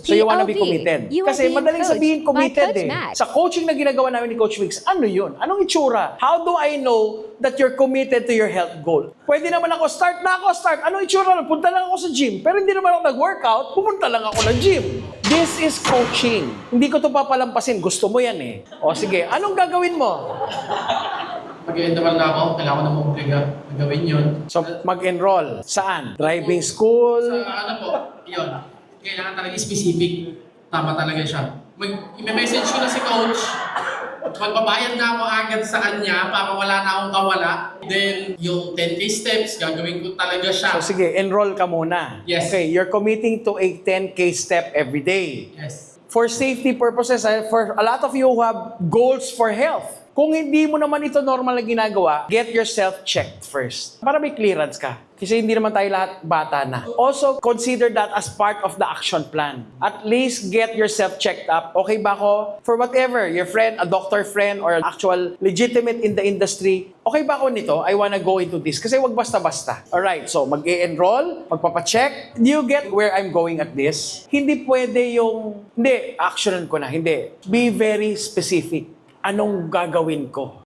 So you wanna be POV, committed. you are Kasi being madaling coached sabihin by committed Coach eh. Matt. Sa coaching na ginagawa namin ni Coach Mix, ano yun? Anong itsura? How do I know that you're committed to your health goal? Pwede naman ako, start. Anong itsura? Punta lang ako sa gym. Pero hindi naman ako nag-workout, pumunta lang ako ng gym. This is coaching. Hindi ko to papalampasin. Gusto mo yan eh. O sige, anong gagawin mo? Mag-enroll na ako, kailangan ko na mag-obliga gawin yun. So, mag-enroll. Saan? Driving school? Sa ano po, yun. Kailangan talaga specific. Tama talaga siya. I-message ko na si coach. Magbabayad na ako agad sa kanya para wala na akong kawala. Then, yung 10K steps, gagawin ko talaga siya. So sige, enroll ka muna. Yes. Okay, you're committing to a 10K step every day. Yes. For safety purposes, for a lot of you who have goals for health, kung hindi mo naman ito normal na ginagawa, get yourself checked first. Para may clearance ka. Kasi hindi naman tayo lahat bata na. Also, consider that as part of the action plan. At least get yourself checked up. Okay ba ako? For whatever, your friend, a doctor friend, or actual legitimate in the industry, okay ba ako nito? I wanna go into this. Kasi wag basta-basta. Alright, so mag-e-enroll, magpapacheck. Do you get where I'm going at this? Hindi pwede yung, hindi, actionan ko na. Hindi. Be very specific. Anong gagawin ko?